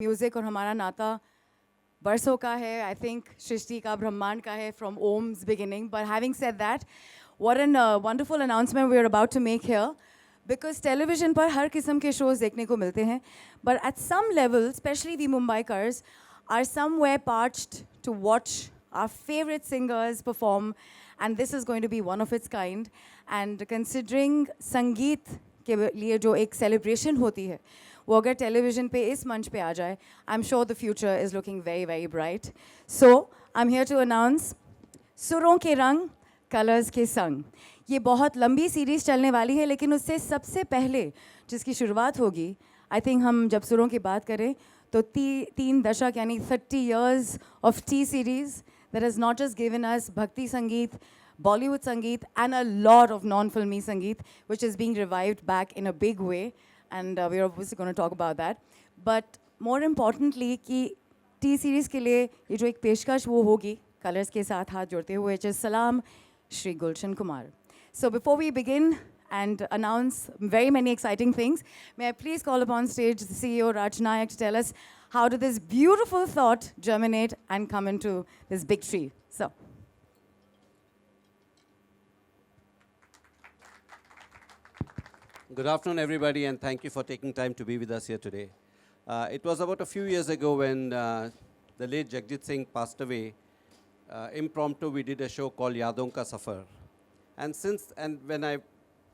Music और हमारा नाता बरसों का है. I think सृष्टि का ब्रह्मांड का है from Om's beginning. But having said that, what a wonderful announcement we are about to make here. Because television पर हर किस्म के shows देखने को मिलते हैं. But at some level, especially we Mumbaikars, are somewhere parched to watch our favorite singers perform. And this is going to be one of its kind. And considering संगीत के लिए जो एक celebration होती है, वो अगर टेलीविजन पे इस मंच पे आ जाए, I am sure the future is looking very very bright. So I am here to announce सुरों के रंग कलर्स के संग. ये बहुत लंबी सीरीज़ चलने वाली है, लेकिन उससे सबसे पहले जिसकी शुरुआत होगी, आई थिंक हम जब सुरों की बात करें तो 3 दशक यानी 30 years of T series that has not just given us Bhakti Sangeet, Bollywood Sangeet, and a lot of non-filmy Sangeet, which is being revived back in a big way. And we're obviously going to talk about that. But more importantly, कि T-Series के लिए ये जो एक पेशकश वो होगी, colors के साथ हाथ जोड़ते हुए, which is Salam, Shri Gulshan Kumar. So before we begin and announce very many exciting things, may I please call upon stage the CEO Raj Nayak to tell us how did this beautiful thought germinate and come into this big tree. So. Good afternoon, everybody, and thank you for taking time to be with us here today. It was about a few years ago when the late Jagjit Singh passed away. Impromptu, we did a show called Yadon Ka Safar. And when I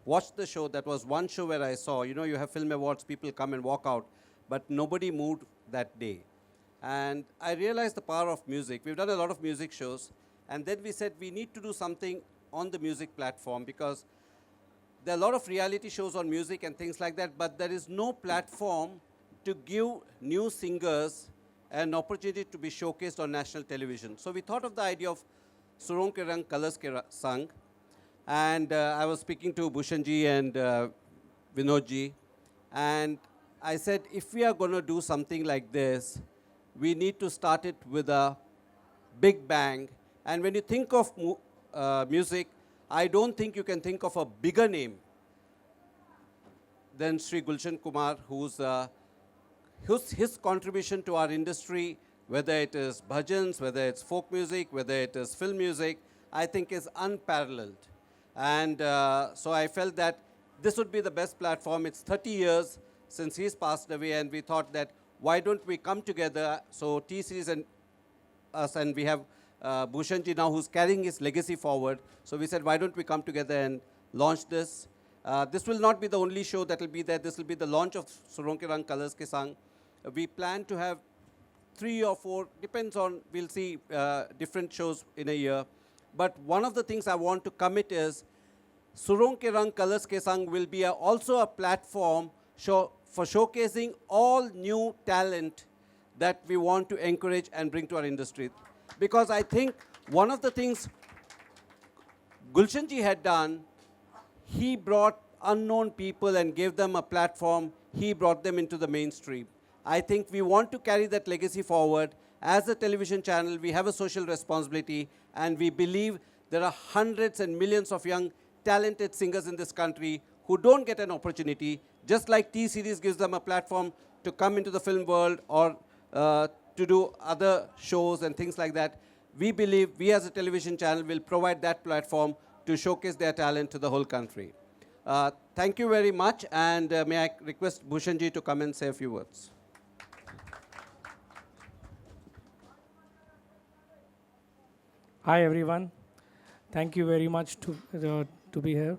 watched the show, that was one show where I saw, you have film awards, people come and walk out, but nobody moved that day. And I realized the power of music. We've done a lot of music shows, and then we said we need to do something on the music platform because there are a lot of reality shows on music and things like that, but there is no platform to give new singers an opportunity to be showcased on national television. So we thought of the idea of Surong Ke Rang Colors Ke Sang. And I was speaking to Bhushan ji and Vinod ji. And I said, if we are going to do something like this, we need to start it with a big bang. And when you think of music, I don't think you can think of a bigger name than Sri Gulshan Kumar, whose his contribution to our industry, whether it is bhajans, whether it's folk music, whether it is film music, I think is unparalleled. And so I felt that this would be the best platform. It's 30 years since he's passed away, and we thought that why don't we come together? So T-Series and us, and we have Bhushan ji now who's carrying his legacy forward. So we said, why don't we come together and launch this? This will not be the only show that will be there. This will be the launch of Surong Ke Rang Colors Ke Sang. We plan to have 3 or 4, depends on, we'll see different shows in a year. But one of the things I want to commit is Surong Ke Rang Colors Ke Sang will be also a platform for showcasing all new talent that we want to encourage and bring to our industry. Because I think one of the things Gulshan ji had done, he brought unknown people and gave them a platform. He brought them into the mainstream. I think we want to carry that legacy forward. As a television channel, we have a social responsibility, and we believe there are hundreds and millions of young, talented singers in this country who don't get an opportunity, just like T-Series gives them a platform to come into the film world or to do other shows and things like that. We believe we as a television channel will provide that platform to showcase their talent to the whole country. Thank you very much, and may I request Bhushan ji to come and say a few words. Hi everyone, thank you very much to be here,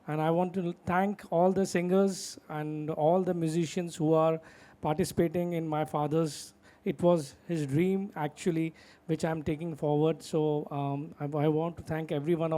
and I want to thank all the singers and all the musicians who are participating in my father's. It was his dream actually, which I'm taking forward. So I want to thank everyone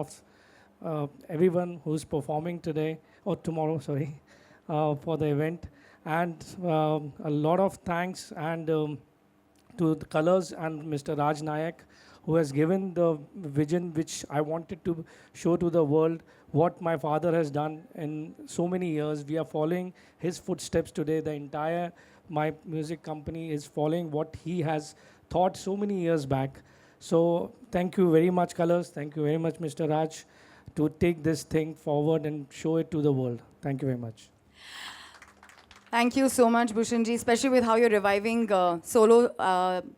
who's performing today or tomorrow, sorry, for the event, and a lot of thanks and to the Colors and Mr. Raj Nayak, who has given the vision which I wanted to show to the world what my father has done in so many years. We are following his footsteps today. The entire my music company is following what he has thought so many years back. So thank you very much, Colors. Thank you very much, Mr. Raj, to take this thing forward and show it to the world. Thank you very much. Thank you so much, Bhushan ji, especially with how you're reviving solo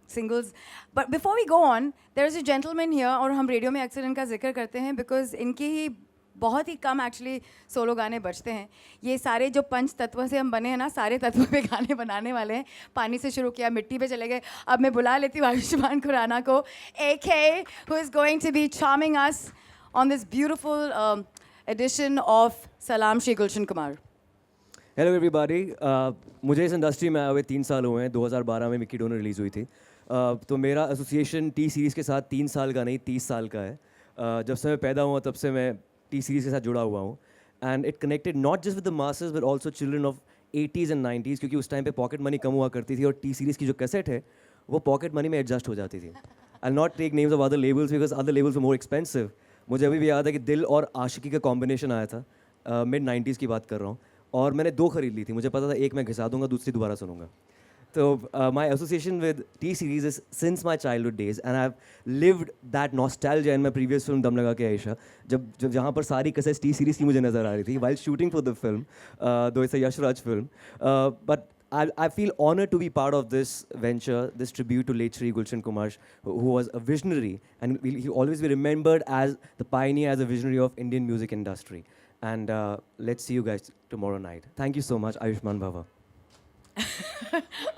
singles. But before we go on, there's a gentleman here, और हम radio में अक्सर इनका जिक्र करते हैं because इनके ही बहुत ही कम एक्चुअली सोलो गाने बजते हैं. ये सारे जो पंच तत्व से हम बने हैं ना, सारे तत्वों पे गाने बनाने वाले हैं. पानी से शुरू किया, मिट्टी पे चले गए. अब मैं बुला लेती हूँ आयुष्मान खुराना को, AK, who is going to be charming us on this beautiful edition of Salam Shri Gulshan Kumar. Hello everybody. मुझे इस इंडस्ट्री में आए हुए 3 साल हुए हैं. 2012 में मिक्की डोनर रिलीज़ हुई थी. तो मेरा एसोसिएशन टी सीरीज़ के साथ 3 साल का नहीं 30 साल का है. जब से मैं पैदा हुआ तब से मैं टी सीरीज़ के साथ जुड़ा हुआ हूँ. And it connected not just with the masses but also children of 80s and 90s, क्योंकि उस टाइम पे पॉकेट मनी कम हुआ करती थी और टी सीरीज़ की जो कैसेट है वो पॉकेट मनी में एडजस्ट हो जाती थी. I not take names of other labels because other labels are more expensive. मुझे अभी भी याद है कि दिल और आशिकी का कॉम्बिनेशन आया था. मिड 90s की बात कर रहा हूँ और मैंने 2 खरीद ली थी. मुझे पता था एक मैं घिसा दूंगा, दूसरी दोबारा सुनूंगा. तो my association with T Series is since my childhood days and I have lived that nostalgia in my previous film दम लगा के आयशा, जब जहाँ पर सारी कैसेट्स टी सीरीज़ की मुझे नज़र आ रही थी while shooting for the film, though it's a Yashraj film. But I feel honored to be part of this venture, this tribute to late Shri Gulshan Kumar, who was a visionary, and he'll always be remembered as the pioneer, as a visionary of Indian music industry. And let's see you guys tomorrow night. Thank you so much, Ayushman Bhava.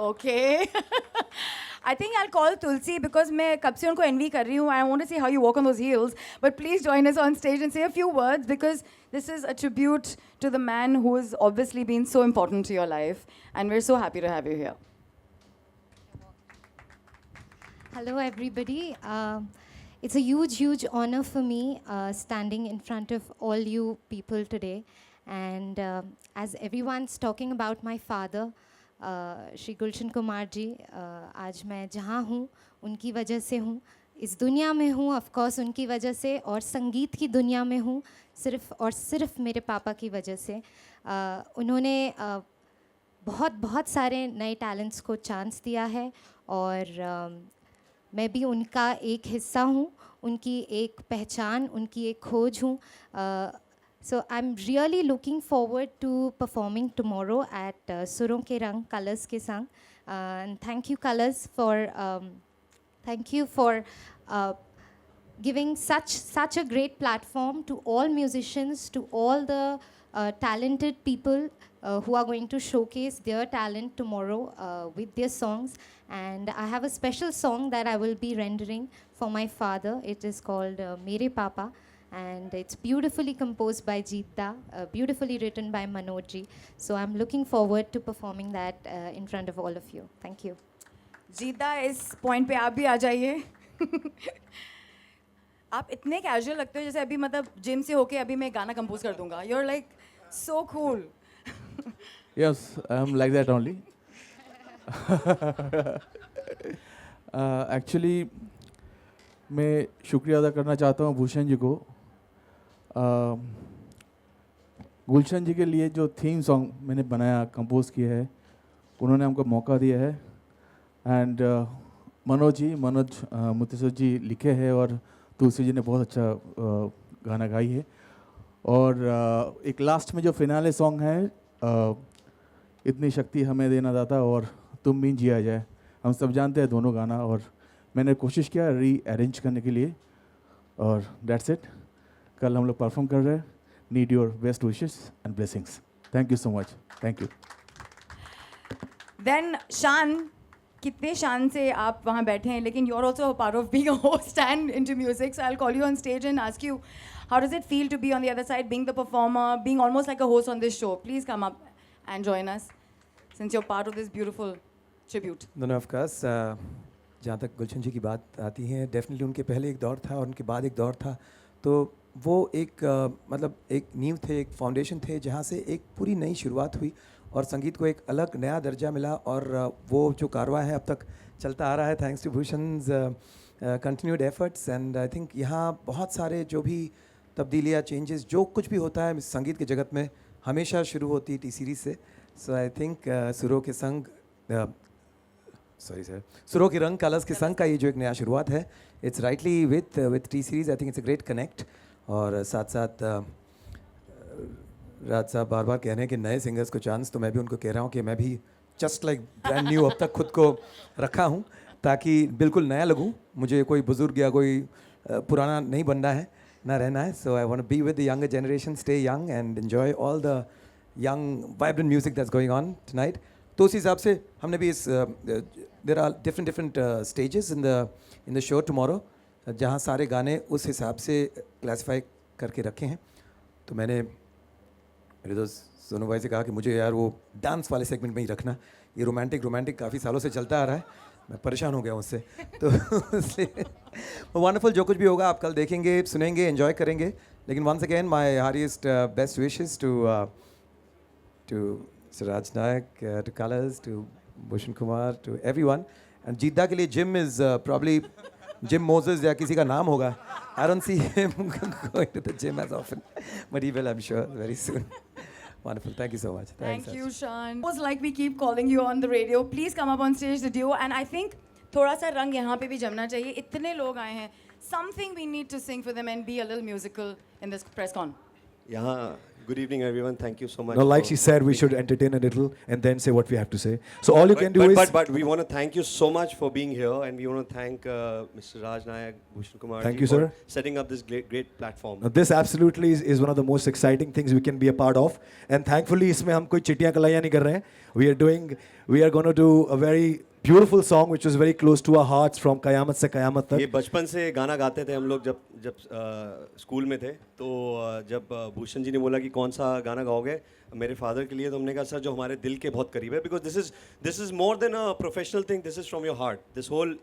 Okay. I think I'll call Tulsi because मैं कब से उनको envy कर रही हूँ. I want to see how you walk on those heels. But please join us on stage and say a few words because this is a tribute to the man who has obviously been so important to your life. And we're so happy to have you here. Hello, everybody. It's a huge, huge honor for me standing in front of all you people today. And as everyone's talking about my father, Shri गुलशन कुमार जी, आज मैं जहाँ हूँ उनकी वजह से हूँ. इस दुनिया में हूँ ऑफ कोर्स उनकी वजह से, और संगीत की दुनिया में हूँ सिर्फ और सिर्फ मेरे पापा की वजह से. उन्होंने बहुत बहुत सारे नए टैलेंट्स को चांस दिया है और मैं भी उनका एक हिस्सा हूँ, उनकी एक पहचान, उनकी एक खोज हूँ. So I'm really looking forward to performing tomorrow at Suron Ke Rang, Colors Ke Sang. And thank you, Colors, for giving such a great platform to all musicians, to all the talented people who are going to showcase their talent tomorrow with their songs. And I have a special song that I will be rendering for my father. It is called Mere Papa. And it's beautifully composed by Jeet Da, beautifully written by Manoj ji. So I'm looking forward to performing that in front of all of you. Thank you. Jeet Da, इस point पे आप भी आ जाइए. आप इतने casual लगते हो जैसे अभी मतलब जिम से होके अभी मैं गाना compose कर दूँगा. You're like so cool. Yes, I'm like that only. Actually, मैं शुक्रिया अदा करना चाहता हूँ भूषण जी को. गुलशन जी के लिए जो थीम सॉन्ग मैंने बनाया, कंपोज किया है, उन्होंने हमको मौका दिया है. एंड मनोज मुतसर जी लिखे हैं और तुलसी जी ने बहुत अच्छा गाना गाई है. और एक लास्ट में जो फिनाले सॉन्ग है, इतनी शक्ति हमें देना दाता और तुम भी जिया जाए, हम सब जानते हैं दोनों गाना, और मैंने कोशिश किया री अरेंज करने के लिए, और दैट्स इट. कल हम लोग परफॉर्म कर रहे हैं. Need your best wishes and blessings. Thank you so much. Thank you. Then शान, कितने शान से आप वहाँ बैठे हैं, लेकिन you're also a part of being a host and into music. So I'll call you on stage and ask you, how does it feel to be on the other side, being the performer, being almost like a host on this show? Please come up and join us, since you're part of this beautiful tribute. No, of course. जहाँ तक गुलशन जी की बात आती है, definitely उनके पहले एक दौर था और उनके बाद एक दौर था. तो वो एक मतलब एक नींव थे, एक फाउंडेशन थे जहाँ से एक पूरी नई शुरुआत हुई और संगीत को एक अलग नया दर्जा मिला. और वो जो कारवां है अब तक चलता आ रहा है, thanks to Bhushan's continued efforts. And I think यहाँ बहुत सारे जो भी तब्दीलियाँ, चेंजेस, जो कुछ भी होता है संगीत के जगत में, हमेशा शुरू होती है टी सीरीज़ से. सो आई थिंक सुरों के रंग, कलर्स के संग का ये जो एक नया शुरुआत है, it's rightly with T series. I think it's a great connect. और साथ साथ राज साहब बार बार कह रहे हैं कि नए सिंगर्स को चांस, तो मैं भी उनको कह रहा हूँ कि मैं भी जस्ट लाइक ब्रांड न्यू अब तक खुद को रखा हूँ ताकि बिल्कुल नया लगूँ. मुझे कोई बुजुर्ग या कोई पुराना नहीं बनना है, ना रहना है. So I want to be with the younger generation, stay young and enjoy all the young vibrant music that's going on tonight. तो उस हिसाब से हमने भी इस there are different stages in the show tomorrow, जहाँ सारे गाने उस हिसाब से क्लासिफाई करके रखे हैं. तो मैंने मेरे दोस्त सोनू भाई से कहा कि मुझे यार वो डांस वाले सेगमेंट में ही रखना. ये रोमांटिक काफ़ी सालों से चलता आ रहा है, मैं परेशान हो गया हूँ उससे. तो इसलिए वंडरफुल, जो कुछ भी होगा आप कल देखेंगे, सुनेंगे, एंजॉय करेंगे. लेकिन once again my heartiest best wishes to Raj Nayak, to Colors, to Bhushan Kumar, to everyone. And Jeetda के लिए Jim is probably Jim Moses या किसी का नाम होगा. I don't see him going to the gym as often, but he will, I'm sure, very soon. Wonderful. Thank you so much. Thanks, Thank you, Raj. Shan. It was like we keep calling you on the radio. Please come up on stage, the duo. And I think थोड़ा सा रंग यहाँ पे भी जमना चाहिए. इतने लोग आए हैं. Something we need to sing for them and be a little musical in this press con. Yeah. Good evening, everyone. Thank you so much. No, like for she said, we being should here. entertain a little and then say what we have to say. So all you can do is... But we want to thank you so much for being here, and we want to thank Mr. Raj Nayak, Bhushan Kumar Thank ji you, for sir. setting up this great platform. Now, this absolutely is one of the most exciting things we can be a part of. And thankfully, इसमें हम कोई चिट्टियाँ कलाइयाँ नहीं कर रहे हैं. We are going to do a very beautiful song which is very close to our hearts from Kayamat se Kayamat tak. ये बचपन से गाना गाते थे हम लोग जब स्कूल में थे. तो जब भूषण जी ने बोला कि कौन सा गाना गाओगे मेरे फादर के लिए, तो हमने कहा सर जो हमारे दिल के बहुत करीब है, because this is more than a professional thing. This is from your heart. This whole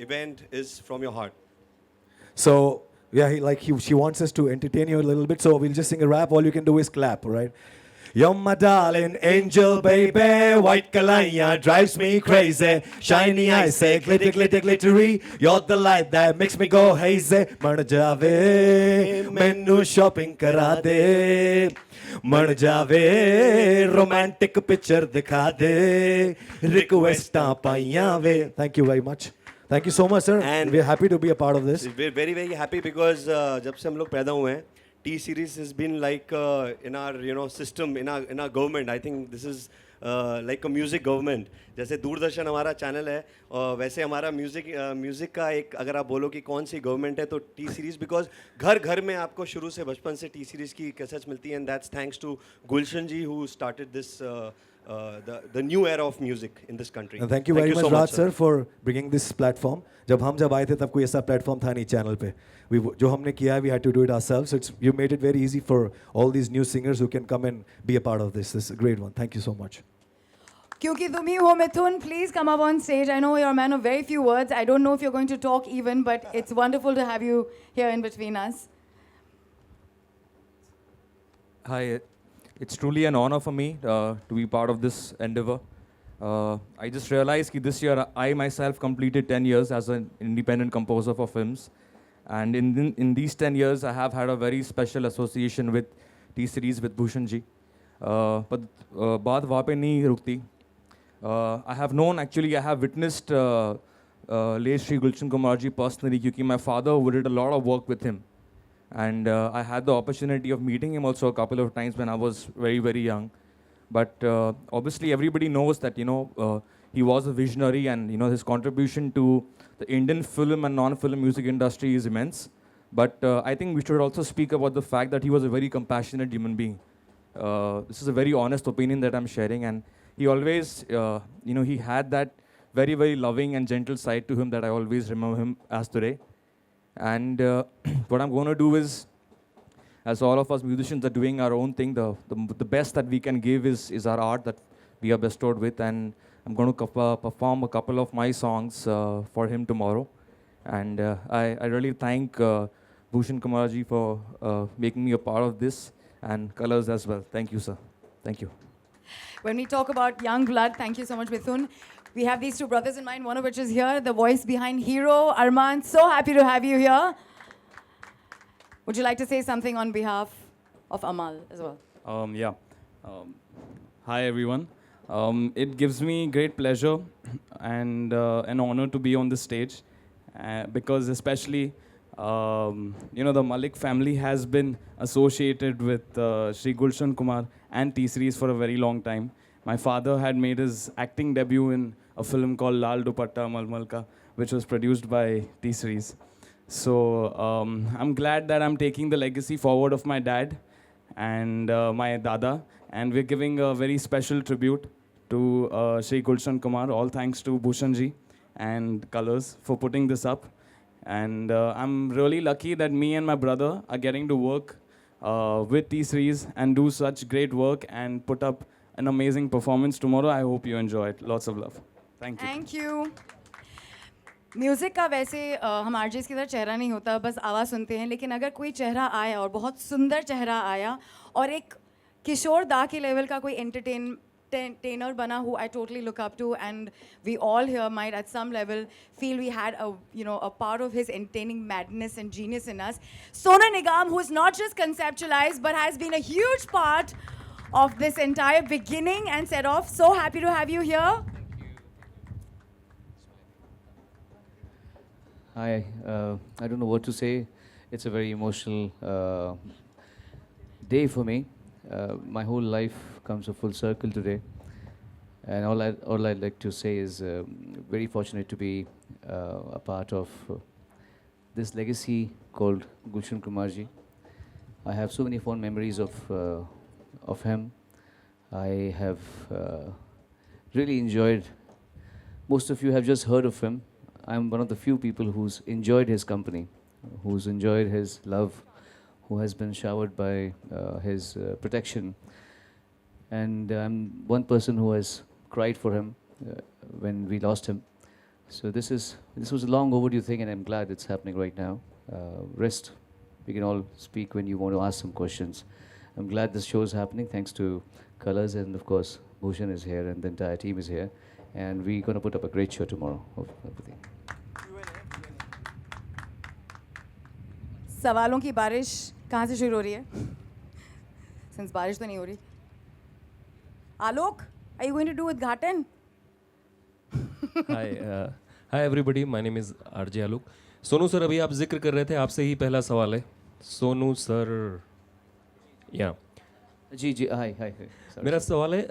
event is from your heart. So, yeah, she wants us to entertain you a little bit. So we'll just sing a rap. All you can do is clap, all right? You're my darling angel, baby. White kalaya drives me crazy. Shiny eyes say glitter, glitter, glittery. You're the light that makes me go hazy. Mar jaave, mainu shopping kara de. Mar jaave, romantic picture dikha de. Request paiyan ve. Thank you very much. Thank you so much, sir. And we're happy to be a part of this. We're very very happy because जब से हम लोग पैदा हुए हैं, T series has been like in our system, in our government. I think this is like a music government. जैसे दूरदर्शन हमारा channel है, वैसे हमारा म्यूजिक का एक, अगर आप बोलो कि कौन सी गवर्नमेंट है तो टी सीरीज़. बिकॉज घर घर में आपको शुरू से बचपन से टी सीरीज़ की कैसेट्स मिलती हैं. And that's thanks to Gulshan ji who started this the new era of music in this country. And thank you very much, Raj sir, for bringing this platform. जब आए थे तब कोई ऐसा प्लेटफॉर्म था नहीं चैनल पे. जो हमने किया, we had to do it ourselves. So you made it very easy for all these new singers who can come and be a part of this. This is a great one. Thank you so much. क्योंकि तुम ही हो मिथुन, please come up on stage. I know you're a man of very few words. I don't know if you're going to talk even, but it's wonderful to have you here in between us. Hi, it's truly an honor for me to be part of this endeavor. I just realized that this year I myself completed 10 years as an independent composer for films. And in these 10 years, I have had a very special association with T-Series, with Bhushan ji. But baat wahan pe nahi rukti. I have known, actually, I have witnessed late Shri Gulshan Kumar ji personally, because my father did a lot of work with him. And I had the opportunity of meeting him also a couple of times when I was very, very young. But obviously, everybody knows that, he was a visionary, and, his contribution to the Indian film and non-film music industry is immense. But I think we should also speak about the fact that he was a very compassionate human being. This is a very honest opinion that I'm sharing, and he always, he had that very, very loving and gentle side to him that I always remember him as today. And what I'm going to do is, as all of us musicians are doing our own thing, the best that we can give is our art that we are bestowed with, and I'm going to perform a couple of my songs for him tomorrow. And I really thank Bhushan Kumar ji for making me a part of this, and Colors as well. Thank you, sir. Thank you. When we talk about young blood, thank you so much, Mithun. We have these two brothers in mind, one of which is here, the voice behind Hero, Arman. So happy to have you here. Would you like to say something on behalf of Amal as well? Yeah. Hi, everyone. It gives me great pleasure and an honor to be on this stage because especially You know, the Malik family has been associated with Sri Gulshan Kumar and T-Series for a very long time. My father had made his acting debut in a film called Lal Dupatta Malmalka, which was produced by T-Series. So I'm glad that I'm taking the legacy forward of my dad and my dada, and we're giving a very special tribute to Sri Gulshan Kumar. All thanks to Bhushanji and Colors for putting this up. And I'm really lucky that me and my brother are getting to work with T-Series and do such great work and put up an amazing performance tomorrow. I hope you enjoy it. Lots of love. Thank you. Thank you. Music का वैसे हम RJs की तरह चेहरा नहीं होता, बस आवाज़ सुनते हैं. लेकिन अगर कोई चेहरा आया और बहुत सुंदर चेहरा आया और एक किशोर दा के लेवल का कोई entertainer bana who I totally look up to, and we all here might at some level feel we had a part of his entertaining madness and genius in us. Sonu Nigam, who is not just conceptualized but has been a huge part of this entire beginning and set off. So happy to have you here. Hi, I don't know what to say. It's a very emotional day for me. My whole life comes a full circle today, and all I'd like to say is very fortunate to be a part of this legacy called Gulshan Kumarji. I have so many fond memories of him. I have really enjoyed. Most of you have just heard of him. I'm one of the few people who's enjoyed his company, who's enjoyed his love, who has been showered by his protection. And I'm one person who has cried for him when we lost him. So this was a long overdue thing, and I'm glad it's happening right now. Rest, we can all speak when you want to ask some questions. I'm glad this show is happening, thanks to Colors, and of course, Bhushan is here, and the entire team is here. And we're going to put up a great show tomorrow. Of everything. सवालों की बारिश कहाँ से शुरू हो रही है? Since बारिश तो नहीं हो रही. Alok, are you going to do with Ghaten? Hi everybody, my name is RJ Alok. Sonu sir, अभी आप जिक्र कर रहे थे, आपसे ही पहला सवाल है. सोनू सर, या जी हाय. मेरा सवाल है,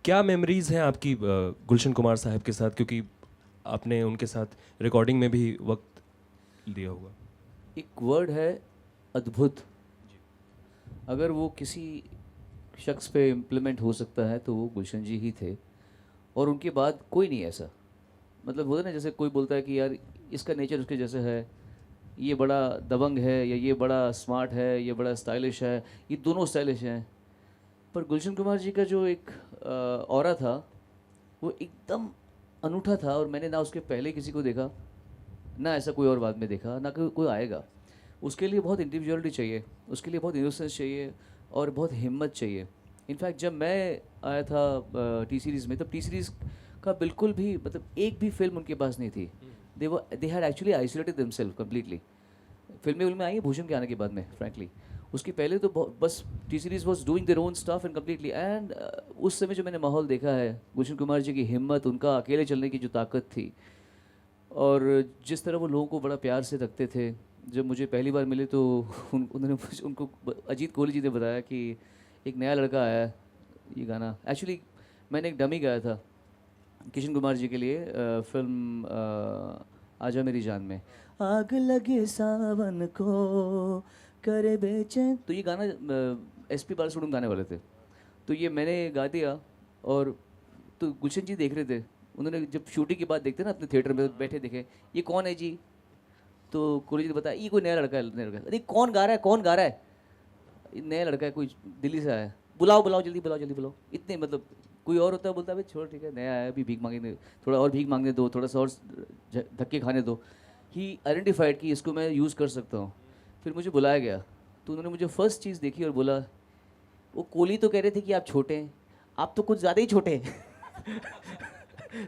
क्या मेमोरीज हैं आपकी गुलशन कुमार साहब के साथ, क्योंकि आपने उनके साथ रिकॉर्डिंग में भी वक्त दिया होगा. एक वर्ड है अद्भुत. अगर वो किसी शख्स पे इम्प्लीमेंट हो सकता है तो वो गुलशन जी ही थे, और उनके बाद कोई नहीं ऐसा. मतलब होता ना, जैसे कोई बोलता है कि यार इसका नेचर उसके जैसे है, ये बड़ा दबंग है, या ये बड़ा स्मार्ट है, ये बड़ा स्टाइलिश है. ये दोनों स्टाइलिश हैं, पर गुलशन कुमार जी का जो एक ऑरा था वो एकदम अनूठा था. और मैंने ना उसके पहले किसी को देखा, ना ऐसा कोई और बाद में देखा, ना कोई आएगा. उसके लिए बहुत इंडिविजुअलिटी चाहिए, उसके लिए बहुत इनोसेंस चाहिए और बहुत हिम्मत चाहिए. इनफैक्ट जब मैं आया था टी सीरीज़ में, तब टी सीरीज़ का बिल्कुल भी मतलब एक भी फिल्म उनके पास नहीं थी. They had actually isolated themselves completely. फिल्में आई हैं भूषण के आने के बाद में, फ्रैंकली. उसके पहले तो बस T series was doing their own stuff and completely. And उस समय जो मैंने माहौल देखा है, गुलशन कुमार जी की हिम्मत, उनका अकेले चलने की जो ताकत थी, और जिस तरह वो लोगों को बड़ा प्यार से रखते थे. जब मुझे पहली बार मिले तो उन्होंने उनको अजीत कोहली जी ने बताया कि एक नया लड़का आया है, ये गाना. एक्चुअली मैंने एक डमी गाया था किशन कुमार जी के लिए फिल्म आजा मेरी जान में. आग लगे सावन को करे बेचैन, तो ये गाना SP बालासुब्रमण्यम गाने वाले थे. तो ये मैंने गा दिया, और तो गुलशन जी देख रहे थे. उन्होंने जब शूटिंग के बाद देखते ना अपने थिएटर में बैठे, देखे ये कौन है जी, तो कोहली जी ने बताया ये कोई नया लड़का है. अरे कौन गा रहा है, ये नया लड़का है, कोई दिल्ली से आया है, बुलाओ जल्दी बुलाओ. इतने मतलब कोई और होता है बोलता है भाई छोड़, ठीक है नया आया, अभी भीख मांगने, थोड़ा और भीख मांगने दो, थोड़ा सा और धक्के खाने दो. ही आइडेंटिफाइड कि इसको मैं यूज़ कर सकता हूँ. फिर मुझे बुलाया गया, तो उन्होंने मुझे फर्स्ट चीज़ देखी और बोला, वो कोहली तो कह रहे थे कि आप छोटे हैं, आप तो कुछ ज़्यादा ही छोटे हैं.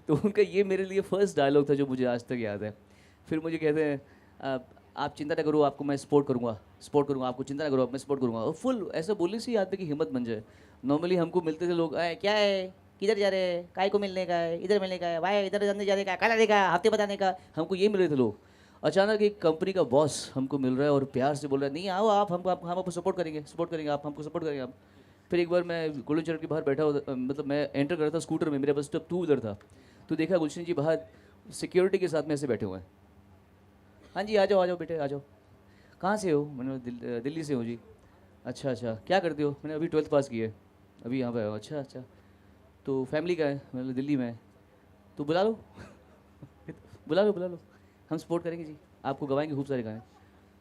तो उनका ये मेरे लिए फर्स्ट डायलॉग था जो मुझे आज तक याद है. फिर मुझे कहते हैं आप चिंता ना करो, आपको मैं सपोर्ट करूँगा, आपको चिंता ना करो, मैं सपोर्ट करूँगा. और फुल ऐसा बोलने से ही आदमी की हिम्मत बन जाए. नॉर्मली हमको मिलते थे लोग, क्या है, किधर जा रहे हैं, काय को मिलने का है, इधर मिलने का है, भाई इधर जाने जाने का, कल आने का, हफ्ते बताने का, हमको ये मिल रहे थे लोग. अचानक एक कंपनी का बॉस हमको मिल रहा है और प्यार से बोल रहा है नहीं आओ आप हम आपको सपोर्ट करेंगे आप हमको सपोर्ट करेंगे आप। फिर एक बार मैं गोल्डन चरण के बाहर बैठा मतलब मैं एंटर कर रहा था स्कूटर में, मेरे पास तब 2 व्हीलर था, तो देखा गुलशन जी बाहर सिक्योरिटी के साथ में ऐसे बैठे हुए हैं। हाँ जी आ जाओ बेटे आ जाओ। कहाँ से हो? मैंने दिल्ली से हूँ जी। अच्छा क्या करते हो? मैंने अभी 12th पास की है, अभी यहाँ पे आया हूँ। अच्छा तो फैमिली का है? मैंने दिल्ली में है। तो बुला लो बुला लो हम सपोर्ट करेंगे जी, आपको गवाएंगे खूब सारे गाने,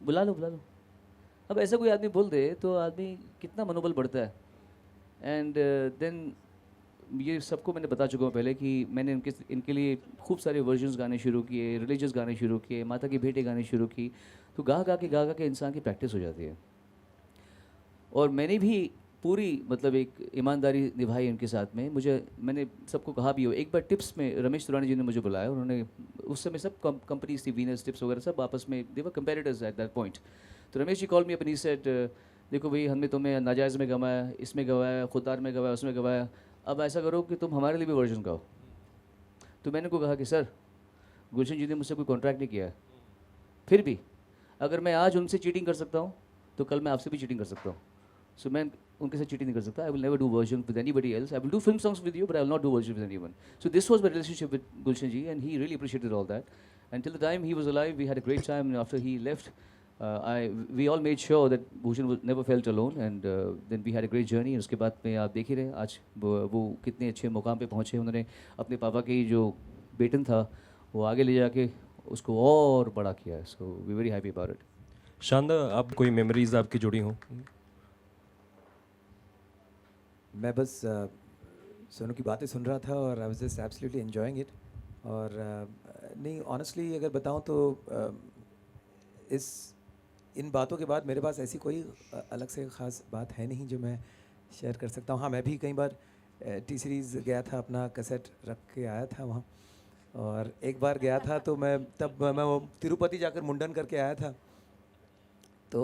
बुला लो। अब ऐसा कोई आदमी बोल दे तो आदमी कितना मनोबल बढ़ता है। एंड देन ये सबको मैंने बता चुका हूँ पहले कि मैंने इनके लिए खूब सारे वर्जन्स गाने शुरू किए, रिलीजियस गाने शुरू किए, माता की भेंटें गाने शुरू की, तो गा के इंसान की प्रैक्टिस हो जाती है। और मैंने भी पूरी मतलब एक ईमानदारी निभाई उनके साथ में। मैंने सबको कहा भी हो, एक बार टिप्स में रमेश तुरानी जी ने मुझे बुलाया, उन्होंने उस समय सब कंपनीज थी, वीनस टिप्स वगैरह सब आपस में they were competitors at that point. तो Ramesh ji call me up and he said देखो भाई हमने तुम्हें नाजायज़ में गवाया, इसमें गवाया, खुदार में गवाया, उसमें गवाया, अब ऐसा करो कि तुम हमारे लिए भी वर्जन गाओ। तो मैंने को कहा कि सर गुलशन जी ने मुझसे कोई कॉन्ट्रैक्ट नहीं किया है, फिर भी अगर मैं आज उनसे चीटिंग कर सकता हूँ तो कल मैं आपसे भी चीटिंग कर सकता हूँ। सो मैं उनके साथ चीटिंग नहीं कर सकता। I will never do version with anybody else. I will do film songs with you but I will not do version with anyone. So this was my relationship with Gulshan ji and he really appreciated all that. And till the time he was alive we had a great time and after he left we all made sure that Bhushan never felt alone and then we had a great journey। उसके बाद में आप देख ही रहे आज वो कितने अच्छे मुकाम पे पहुँचे। उन्होंने अपने पापा के जो बेटन था वो आगे ले जाके उसको और बड़ा किया है। So we very happy about it. शानदार, आप कोई मेमोरीज आपकी जुड़ी हों? मैं बस सोनू की बातें सुन रहा था और I was just absolutely enjoying it. और नहीं ऑनेस्टली अगर बताऊं तो इन बातों के बाद मेरे पास ऐसी कोई अलग से ख़ास बात है नहीं जो मैं शेयर कर सकता हूँ। हाँ मैं भी कई बार टी सीरीज़ गया था, अपना कैसेट रख के आया था वहाँ। और एक बार गया था तो मैं वो तिरुपति जाकर मुंडन करके आया था। तो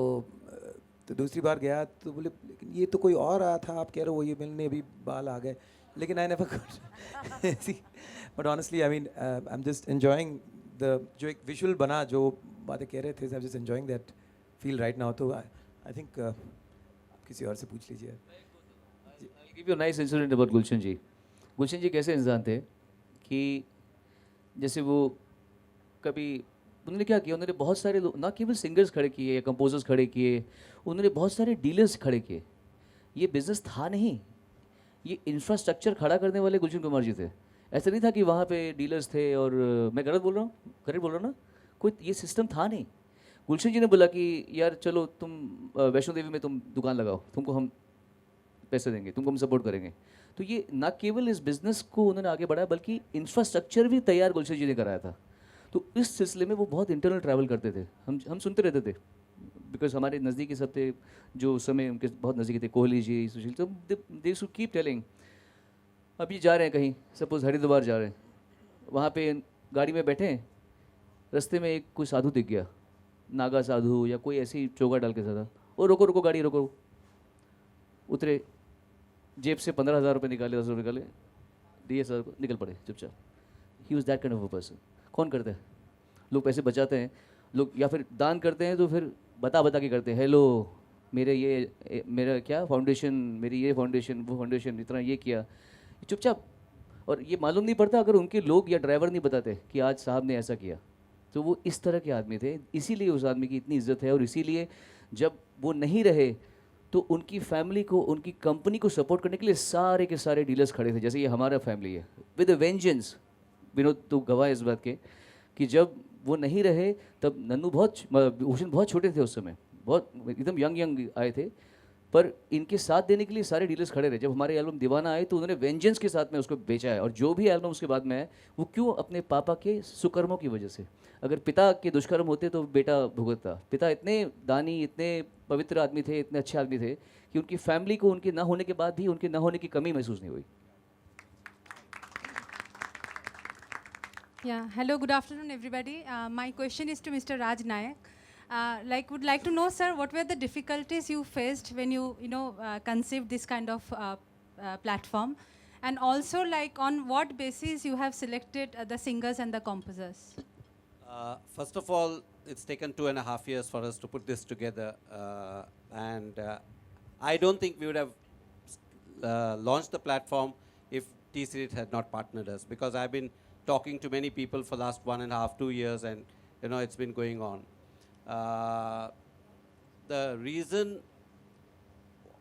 दूसरी बार गया तो बोले लेकिन ये तो कोई और आया था, आप कह रहे हो वो ये मिलने अभी बाल आ गए, लेकिन I never but honestly I mean I am just enjoying the जो एक विजुअल बना, जो बातें कह रहे थे, I am just enjoying that feel right now. तो आई थिंक किसी और से पूछ लीजिए। I'll give you a nice incident about गुलशन जी। गुलशन जी कैसे इंसान थे कि जैसे वो कभी उन्होंने क्या किया, उन्होंने बहुत सारे लोग ना केवल सिंगर्स खड़े किए या कंपोजर्स खड़े किए, उन्होंने बहुत सारे डीलर्स खड़े किए। ये बिज़नेस था नहीं, ये इंफ्रास्ट्रक्चर खड़ा करने वाले गुलशन कुमार जी थे। ऐसा नहीं था कि वहाँ पे डीलर्स थे और मैं गलत बोल रहा हूँ, करेक्ट बोल रहा हूँ ना, कोई ये सिस्टम था नहीं। गुलशन जी ने बोला कि यार चलो तुम वैष्णो देवी में तुम दुकान लगाओ, तुमको हम पैसे देंगे, तुमको हम सपोर्ट करेंगे। तो ये ना केवल इस बिज़नेस को उन्होंने आगे बढ़ाया बल्कि इंफ्रास्ट्रक्चर भी तैयार गुलशन जी ने कराया था। तो इस सिलसिले में वो बहुत इंटरनल ट्रैवल करते थे, हम सुनते रहते थे बिकॉज हमारे नज़दीकी सब थे, जो उस समय उनके बहुत नज़दीकी थे, कोहली जी, सुशील, तो दे शुड कीप टेलिंग। अभी जा रहे हैं कहीं, सपोज हरिद्वार जा रहे हैं, वहाँ पे गाड़ी में बैठे हैं, रास्ते में एक कोई साधु दिख गया, नागा साधु या कोई ऐसी चोगा डाल के साधा, और रोको गाड़ी रोको, उतरे, जेब से 15,000 रुपये निकाले, 10 रुपये निकाले, दिए सर को, निकल पड़े चुपचाप। He was that kind of a person. कौन करता है? लोग पैसे बचाते हैं लोग, या फिर दान करते हैं तो फिर बता के करते हैं, हेलो मेरा क्या फाउंडेशन, मेरी ये फाउंडेशन, वो फाउंडेशन, इतना ये किया, चुपचाप। और ये मालूम नहीं पड़ता अगर उनके लोग या ड्राइवर नहीं बताते कि आज साहब ने ऐसा किया। तो वो इस तरह के आदमी थे, इसीलिए उस आदमी की इतनी इज्जत है। और इसीलिए जब वो नहीं रहे तो उनकी फैमिली को, उनकी कंपनी को सपोर्ट करने के लिए सारे के सारे डीलर्स खड़े थे। जैसे ये हमारा फैमिली है, विद अ वेंजेंस। विनोद तो गवाह है इस बात के कि जब वो नहीं रहे तब नन्नू भूषण बहुत छोटे थे उस समय, बहुत एकदम यंग आए थे, पर इनके साथ देने के लिए सारे डीलर्स खड़े रहे। जब हमारे एल्बम दीवाना आए तो उन्होंने वेंजेंस के साथ में उसको बेचा है। और जो भी एल्बम उसके बाद में है वो क्यों? अपने पापा के सुकर्मों की वजह से। अगर पिता के दुष्कर्म होते तो बेटा भुगतता। पिता इतने दानी, इतने पवित्र आदमी थे, इतने अच्छे आदमी थे कि उनकी फैमिली को उनके ना होने के बाद भी उनके ना होने की कमी महसूस नहीं हुई। Yeah, hello, good afternoon, everybody. My question is to Mr. Raj Nayak. Would like to know, sir, what were the difficulties you faced when you conceived this kind of platform, and also on what basis you have selected the singers and the composers? First of all, it's taken 2.5 years for us to put this together, and I don't think we would have launched the platform if T-Series had not partnered us, because I've been talking to many people for the last 1.5, 2 years, and it's been going on. The reason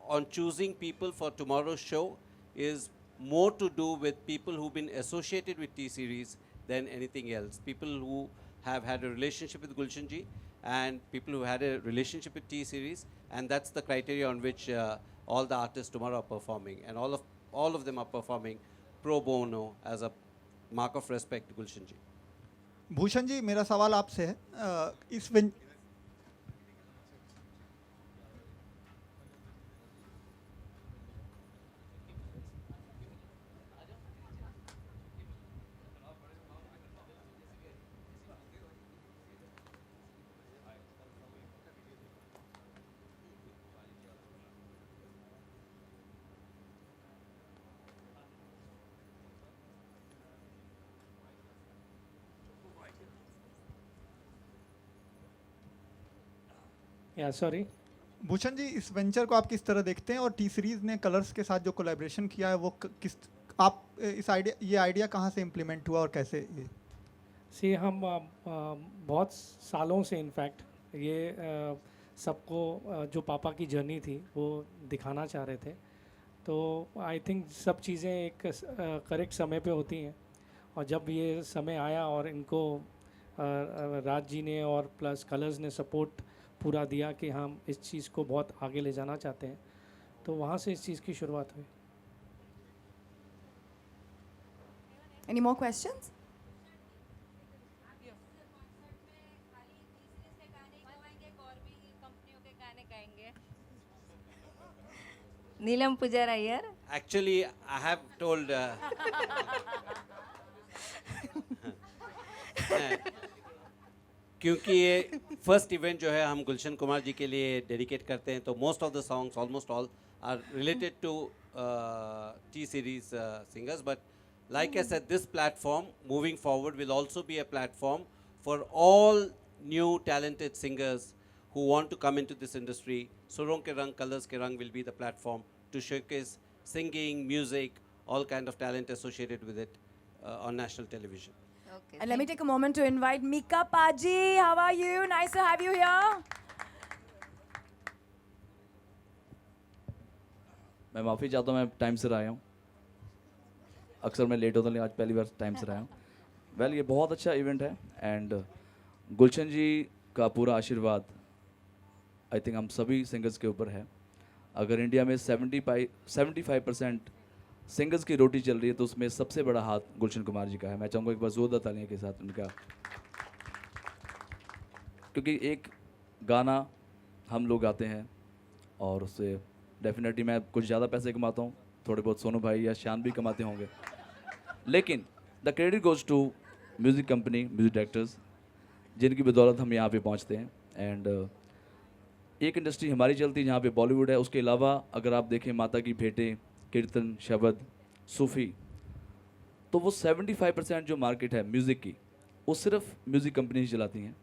on choosing people for tomorrow's show is more to do with people who've been associated with T-Series than anything else. People who have had a relationship with Gulshan Ji and people who had a relationship with T-Series, and that's the criteria on which all the artists tomorrow are performing, and all of them are performing pro bono as a mark of respect to Gulshan Ji. Bhushan ji, मेरा सवाल आपसे है इस Yeah, sorry. Bhushan ji, इस venture को आप किस तरह देखते हैं, और टी सीरीज ने कलर्स के साथ जो कोलैबोरेशन किया है वो किस आप इस आइडिया कहाँ से इम्प्लीमेंट हुआ और कैसे ये? सी हम बहुत सालों से इनफैक्ट ये सबको जो पापा की जर्नी थी वो दिखाना चाह रहे थे, तो आई थिंक सब चीज़ें एक करेक्ट समय पे होती हैं, और जब ये समय आया और इनको राज जी ने और प्लस कलर्स ने सपोर्ट पूरा दिया कि हम इस चीज़ को बहुत आगे ले जाना चाहते हैं, तो वहाँ से इस चीज़ की शुरुआत हुई. Any more questions? नीलम पुजारा यार. Actually, I have told. क्योंकि ये फर्स्ट इवेंट जो है हम गुलशन कुमार जी के लिए डेडिकेट करते हैं, तो most of the songs, almost all, are related to T series singers. But like I said, this platform moving forward will also be a platform for all new talented singers who want to come into this industry. Surong Ke Rang, Colors Ke Rang will be the platform to showcase singing, music, all kind of talent associated with it on national television. Okay. And let me take a moment to invite Mika Paji. How are you? Nice to have you here. मैं माफ़ी चाहता हूँ, मैं time से आया हूँ. अक्सर मैं लेट होता हूँ, लेकिन आज पहली बार टाइम से आया हूँ. वेल, ये बहुत अच्छा इवेंट है, एंड गुलशन जी का पूरा आशीर्वाद आई थिंक हम सभी सिंगर्स के ऊपर है. अगर इंडिया में 75% सिंगर्स की रोटी चल रही है, तो उसमें सबसे बड़ा हाथ गुलशन कुमार जी का है. मैं चाहूँगा एक बार जोरदार तालियों के साथ उनका, क्योंकि एक गाना हम लोग गाते हैं और उससे डेफिनेटली मैं कुछ ज़्यादा पैसे कमाता हूँ, थोड़े बहुत सोनू भाई या शान भी कमाते होंगे, लेकिन the credit goes to music company, music directors, जिनकी बदौलत हम यहाँ पे पहुँचते हैं. एंड एक इंडस्ट्री हमारी चलती है जहाँ पे बॉलीवुड है, उसके अलावा अगर आप देखें माता की भेंटें, कीर्तन, शबद, सूफ़ी, तो वो 75% जो मार्केट है म्यूज़िक की, वो सिर्फ म्यूज़िक कंपनी चलाती हैं.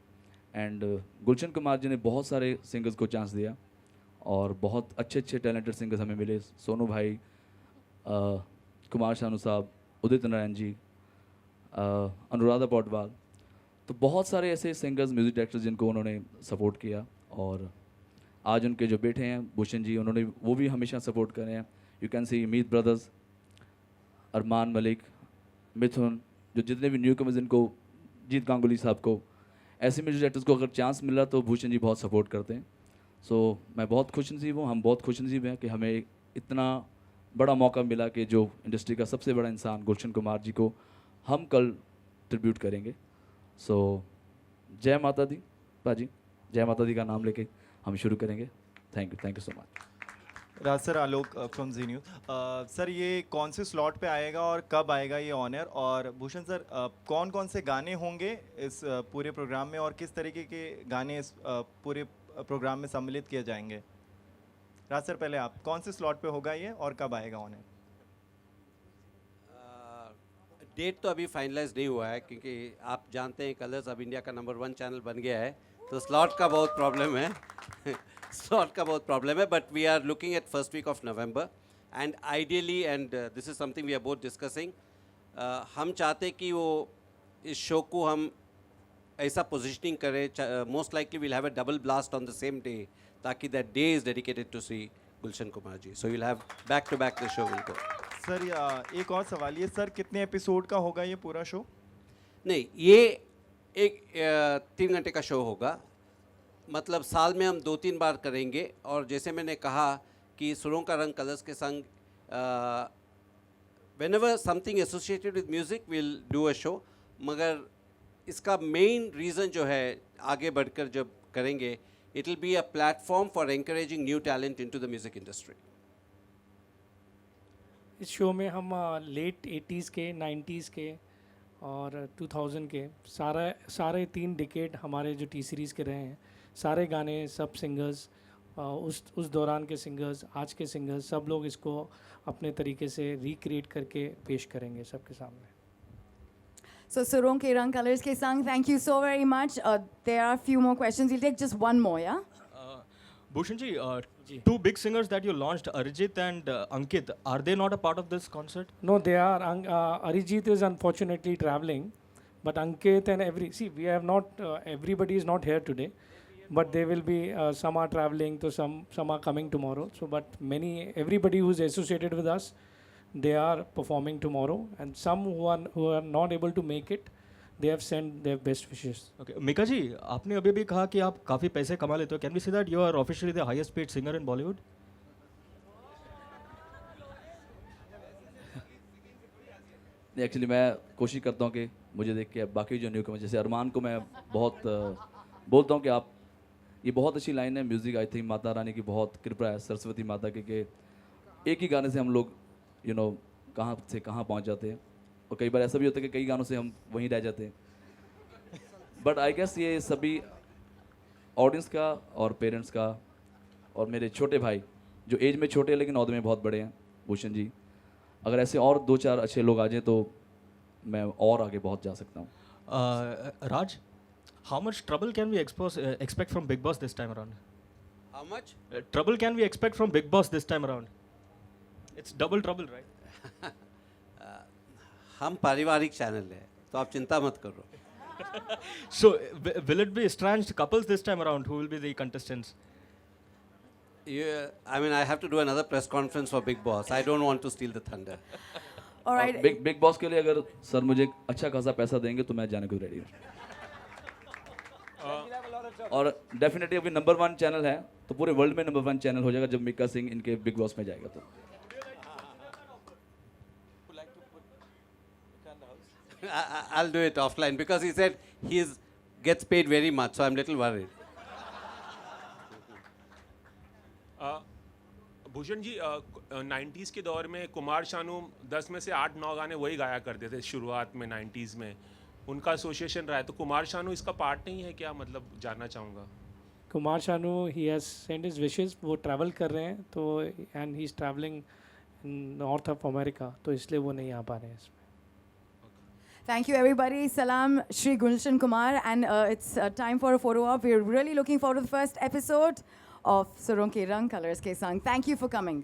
एंड गुलशन कुमार जी ने बहुत सारे सिंगर्स को चांस दिया और बहुत अच्छे अच्छे टैलेंटेड सिंगर्स हमें मिले. सोनू भाई, कुमार शानू साहब, उदित नारायण जी, अनुराधा पौडवाल, तो बहुत सारे ऐसे सिंगर्स, म्यूज़िक डायरेक्टर्स जिनको उन्होंने सपोर्ट किया. और आज उनके जो बेटे हैं भूषण जी, उन्होंने वो भी हमेशा सपोर्ट कर रहे हैं. You can see Meet brothers, Armaan Malik, Mithun, जो जितने भी न्यू कमर्स, इनको, जीत गांगुली साहब को, ऐसे म्यूजिक डायरेक्टर्स को अगर चांस मिला तो भूषण जी बहुत सपोर्ट करते हैं. सो मैं बहुत खुशनसीब हूँ, हम बहुत खुशनसीब हैं कि हमें इतना बड़ा मौका मिला कि जो इंडस्ट्री का सबसे बड़ा इंसान गुलशन कुमार जी को हम कल ट्रिब्यूट करेंगे. सो जय माता दी पाजी, जय माता दी का नाम लेके हम शुरू करेंगे. Thank you so much. Raj sir, Alok from Zee news. Sir, ये कौन से स्लॉट पे आएगा और कब आएगा ये ऑन एयर? और भूषण सर, कौन कौन से गाने होंगे इस पूरे प्रोग्राम में, और किस तरीके के गाने इस पूरे प्रोग्राम में सम्मिलित किए जाएंगे? राज सर, पहले आप, कौन से स्लॉट पे होगा ये और कब आएगा ऑन एयर? डेट तो अभी फाइनलाइज नहीं हुआ है क्योंकि आप जानते हैं कलर्स अब इंडिया का नंबर 1 चैनल बन गया है, तो स्लॉट का बहुत प्रॉब्लम है स्लॉट का बहुत प्रॉब्लम है, but we are looking at first week of November and ideally, and this is something we are both discussing, हम चाहते कि वो इस शो को हम ऐसा पोजिशनिंग करें, most likely will have a double blast on the same day, ताकि that day is dedicated to see Gulshan Kumar ji, so you'll have back to back the show will go. Sir एक और सवाल, ये सर कितने एपिसोड का होगा ये पूरा शो? नहीं, ये एक 3 घंटे का शो होगा, मतलब साल में हम 2-3 बार करेंगे, और जैसे मैंने कहा कि सुरों का रंग कलर्स के संग whenever something associated with music we'll do a show, मगर इसका मेन रीज़न जो है आगे बढ़कर जब करेंगे, it will be a platform for encouraging new talent into the music industry. इस शो में हम लेट 80s के, 90s के और 2000 के सारे 3 डिकेड हमारे जो टी सीरीज़ के रहे हैं, सारे गाने, सब सिंगर्स, उस दौरान के सिंगर्स, आज के सिंगर्स, सब लोग इसको अपने तरीके से रिक्रिएट करके पेश करेंगे सबके सामने। So Surong Ke Rang Colors Ke Sang, thank you so very much. There are a few more questions. We'll take just one more, yeah? Bhushan ji, 2 big singers that you launched, Arijit and Ankit, are they not a part of this concert? No, they are. Arijit is unfortunately traveling, but Ankit and we have not, everybody is not here today, but they will be, some are traveling, so some are coming tomorrow. So, but everybody who's associated with us, they are performing tomorrow, and some who are not able to make it, they have sent their best wishes. Okay, Mika ji, आपने अभी भी कहा कि आप काफ़ी पैसे कमा लेते हो. Can we say that you are officially the highest paid singer in Bollywood? Actually मैं कोशिश करता हूँ कि मुझे देख के बाकी जो न्यू कमर जैसे अरमान को मैं बहुत बोलता हूँ कि आप, ये बहुत अच्छी लाइन है, music I think Mata Rani की बहुत कृपा है, सरस्वती माता की, कि एक ही गाने से हम लोग कहाँ से कहाँ पहुँच जाते हैं, और कई बार ऐसा भी होता है कि कई गानों से हम वहीं रह जाते हैं। बट आई गेस ये सभी ऑडियंस का और पेरेंट्स का और मेरे छोटे भाई जो एज में छोटे हैं लेकिन औहदे में बहुत बड़े हैं, भूषण जी, अगर ऐसे और 2-4 अच्छे लोग आ जाएँ तो मैं और आगे बहुत जा सकता हूँ। Raj, how much trouble can we expect from Big Boss this time around? How much trouble can we expect from Big Boss this time around? It's double trouble, right? हम पारिवारिक चैनल है, तो आप चिंता मत करो। So, will it be estranged couples this time around? Who will be the contestants? I mean, I have to do another press conference for Big Boss. I don't want to steal the thunder. All right. Big boss के लिए अगर sir मुझे अच्छा खासा पैसा देंगे तो मैं जाने को रेडी हूँ। और डेफिनेटली अभी नंबर 1 चैनल है तो पूरे वर्ल्ड में नंबर 1 चैनल हो जाएगा जब मिक्का सिंह इनके बिग बॉस में जाएगा तो। I'll do it offline because he said he gets paid very much, so I'm little worried. Bhushan ji, 90s के दौर में कुमार शानू 10 में से 8-9 गाने वही गाया करते थे शुरुआत में 90s में, उनका एसोसिएशन रहा है, तो कुमार शानू इसका पार्ट नहीं है क्या, मतलब जानना चाहूँगा। Kumar Sanu he has send his wishes, वो ट्रैवल कर रहे हैं तो, and he is travelling north of America, तो इसलिए वो नहीं आ पा रहे हैं इसमें। Thank you, everybody. Salam, Shri Gulshan Kumar. And it's time for a photo op. We're really looking forward to the first episode of Surong Ke Rang Colors Ke Sang. Thank you for coming.